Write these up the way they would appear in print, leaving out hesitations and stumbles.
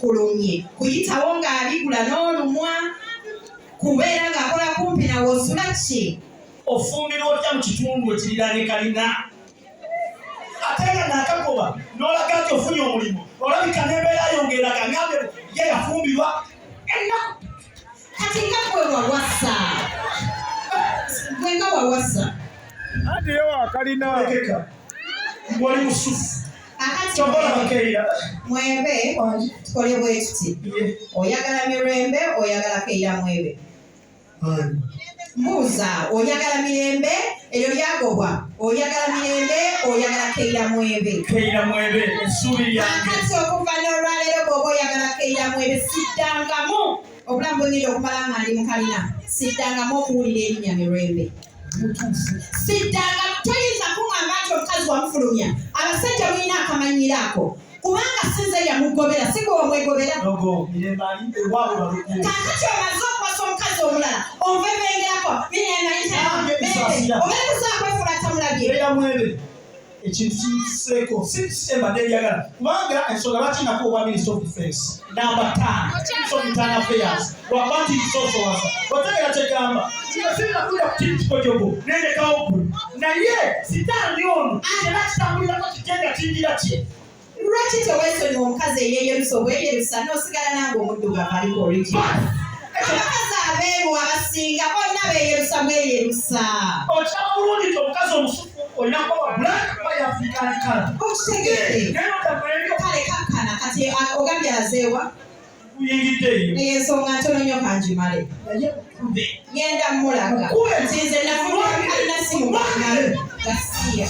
Okulumya kuyitawo ng'abigula n'olumwa kubeera ng'akola kumpi nawe osula ki ofumbirwa otya mu kitundu ekiriraanye kalina ate nga n'akagoba n'olaga nti ofunye omulimu olabika n'embeera yongeeraga ngambe ye yafumbirwa ennaku kati nga gwe wawasa gwe nga wawasa ate ye wakalina ekeka wali musufu Mwebe tukole bwe tuti oyagala Mirembe oyagala Keira Mwebe mbuuza oyagala Mirembe eyo lyagobwa oyagala Mirembe oyagala Keira Mwebe essuubi lyange kakati okuva n'olwaleero bw'oba oyagala Keira Mwebe siddangamu obulamu bwengeri okumala nga ndi mukalina siddangamu okuwulira erinnya Mirembe siddaga toyinza kuŋŋamba nti omukazi wamufulumya abasajja mulina akamanyiraako kubanga sinze yamugobera si gwe wamwegobera kakati omaze okuwasa omukazi omulala onvebengerako obeekuzaako efula tamulabye ekintu kiseeko simbadde ebyagala kubanga ensonga lwaki nako oba Minister of Defense number 5 Minister of Internal Affairs lwabati kisosowasa otegera kyegamba sirina kuja kukikojogo nendekawo gwe naye sitandi ono era kitambulirako kigenda kingira ki lwaki teweesonyiwa omukazi eyeeyerusa obweyerusa n'osigala nange omuddugavu aliko original abakazi abeeru abasinga bonna beeyerusa bweyerusa okyala bulungi omukazi omusufu olina kuba black by African color okitegeere kale kakkana kati ogambye azeewa kuyingiddeeyo ensonga ntono nnyo kanjimale ngenda mulaga nzinze nafulwakalina simu ngalo gasiya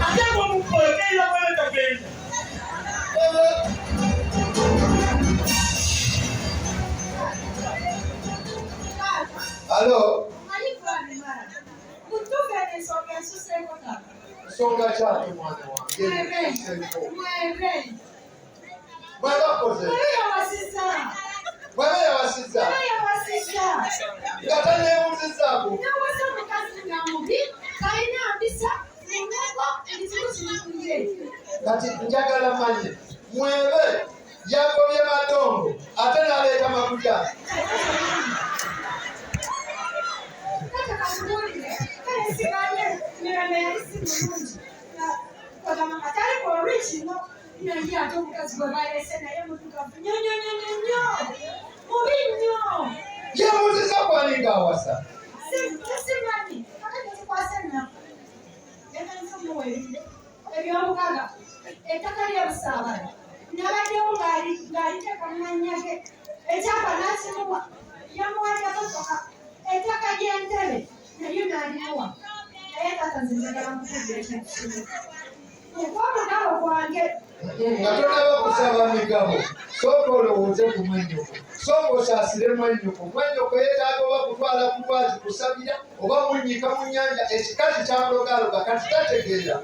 ate ng'omukolokeera bweretagenda Alo. Songa chake mwana wangu. Mweba koze. Mweba ya wasiza. Ngatane muzizako. Kati njagala manye. Mwebe yagobye madongo. Ate naleta makuta. Yamuziza kwaninga awasa. Ngatonaba kusaba migabo sooka olowooze ku mwenyoko sooka osaasire mwenyoko mwenyoko yeetaaga oba kutwala ku lwazi kusabira oba munnyika mu nnyanja ekikazi kyamulogaloga kati tategeera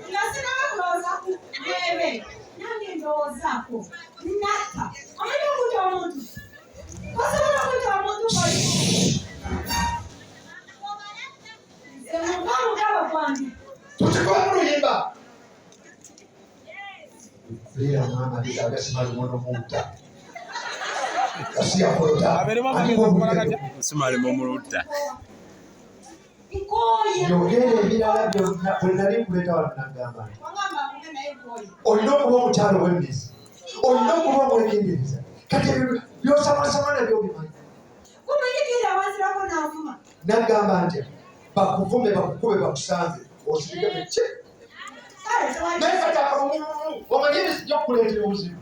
tukikola mu luyimba Lira mama bisa gasima lumono muta. Kasi akolota. Simali mumuluta. Yogere birala byonna bwenali kuleta wanagamba. Olina okuba omukyalo w'emmizi. Olina okuba omwegendereza. Kati byosamaasama nabyo obimanyi. Nagamba nti bakuvume bakukube bakusange osirike mekye. Naye kati akamumu omanyiri sijja okukuleetera obuzibu.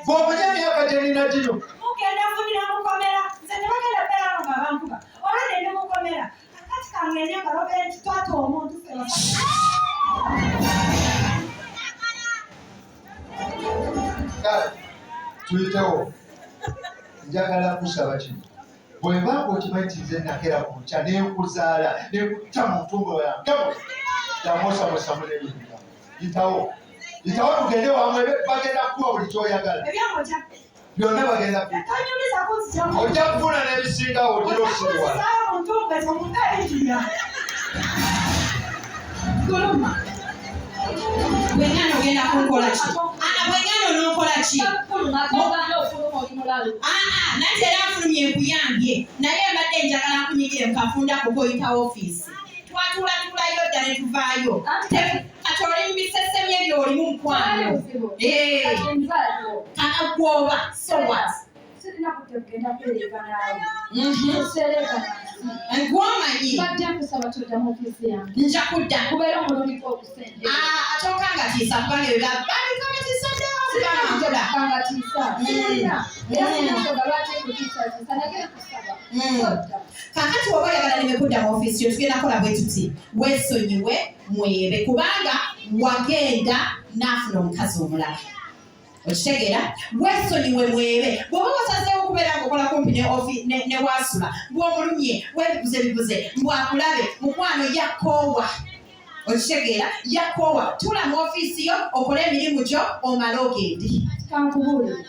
Bw'omanya emyaka gy'erina gino. Tuyitewo njagala kusaba kino bw'ebanga okimanyi nti nakera ku nkya n'enkuzaala n'ekutta mu ntungo yange yamuosamosa mulebinga yitawo tugende wamwe bagenda kuwa buli kyoyagala byonna bagenda ojja kufuna n'ebisingawo ogira okusiriwala bwengana ogenda kunkola ki bwengana onookola ki nati era nfulumye enkuyambye naye mbadde njagala nkunyigire mukafunda kukoyita ofiisi twatulatulayo dda ne tuvaayo kati oli mu bisesemye by'olimu mukwano kakagwoba sowat ngwomanyi nja kudda atokanga tiisa kubanga ebyo bandikanga tiisa kakati oba oyagala nemekudda mu ofiisi yo tugenda kola bwe tuti weesonyiwe mwebe kubanga wagenda n'afuna omukazi omulala okitegeera weesonyiwe mwebe bw'oba wasazeewo okubeera ngaokola kumpi ne waasula bw'omulumye webibuze mbwakulabe mukwano yakkoowa okitegeera yakkoowa tula mu ofiisi yo okole emirimu gyo omale ogende kankubuulire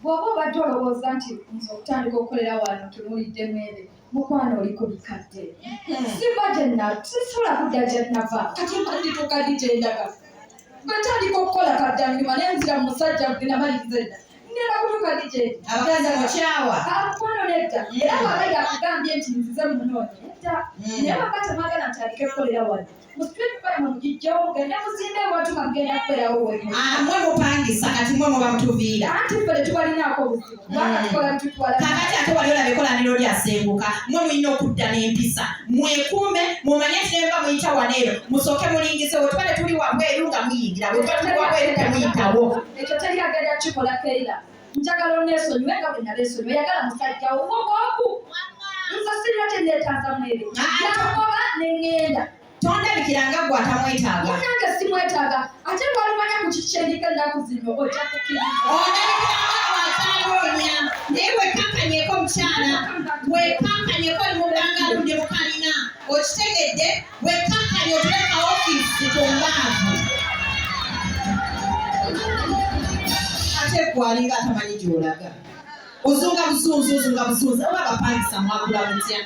bw'oba obadde olowooza nti nze okutandika okukolera wano tunulidde mwebe mukwano oli ku bikadde sisula kudda gye nava kati ndituuka di gye ndaga bwetandika okukola kaddanyuma nenzira mu musajja gwe namaliriza edda ngenda kutuuka DJ abakazi mukyawa amukwano nedda era bw'abayi akugambye nti nzize munoonya nedda naye bakati amagana nti alike kukolera wano mu street fight mugijjawo mugende muzimbe ewatu bagenda kubeerawo wemu mwe mupangisa kati mwe muba mutuviira anti ffe tetubalinaako obuzibu kubanga tukola bitutwala kakati ate wali olaba ekolaniro lyasenguka mwe mulina okudda n'empisa mwekuume mumanye tinemba muyita waneero musooke mulingize bwe tuba ne tuli wabweru nga muyingira bwe tuba tuli wabweru temuyitawo ekyo teri agenda kikola keira njagala oneesonyiwe nga bwe naleesonyiwe yagala musajja wogoogu nzo sirina kyenneetaaga mwere yakoba neŋŋenda tondabikiranga gwe atamwetaaga munange simwetaaga ate lwalimanya ku kiki kyendikenda kuzimba ojja kukkiriza ondabikiranga naye wekankanyeko mukyala wekankanyeko oli muganga aludde mukalina okitegedde wekankanye otuleka ofiisi ku mbaavu ate gwalinga atamanyi gy'olaga ozunga buzunzi oba bapangisa mwagula mutya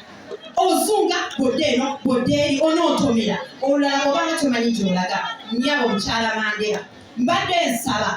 ozunga bodde eno bodde eri onootomera olulala obanga tomanyi gy'olaga nnyabo mukyala Mandera mbadde nsaba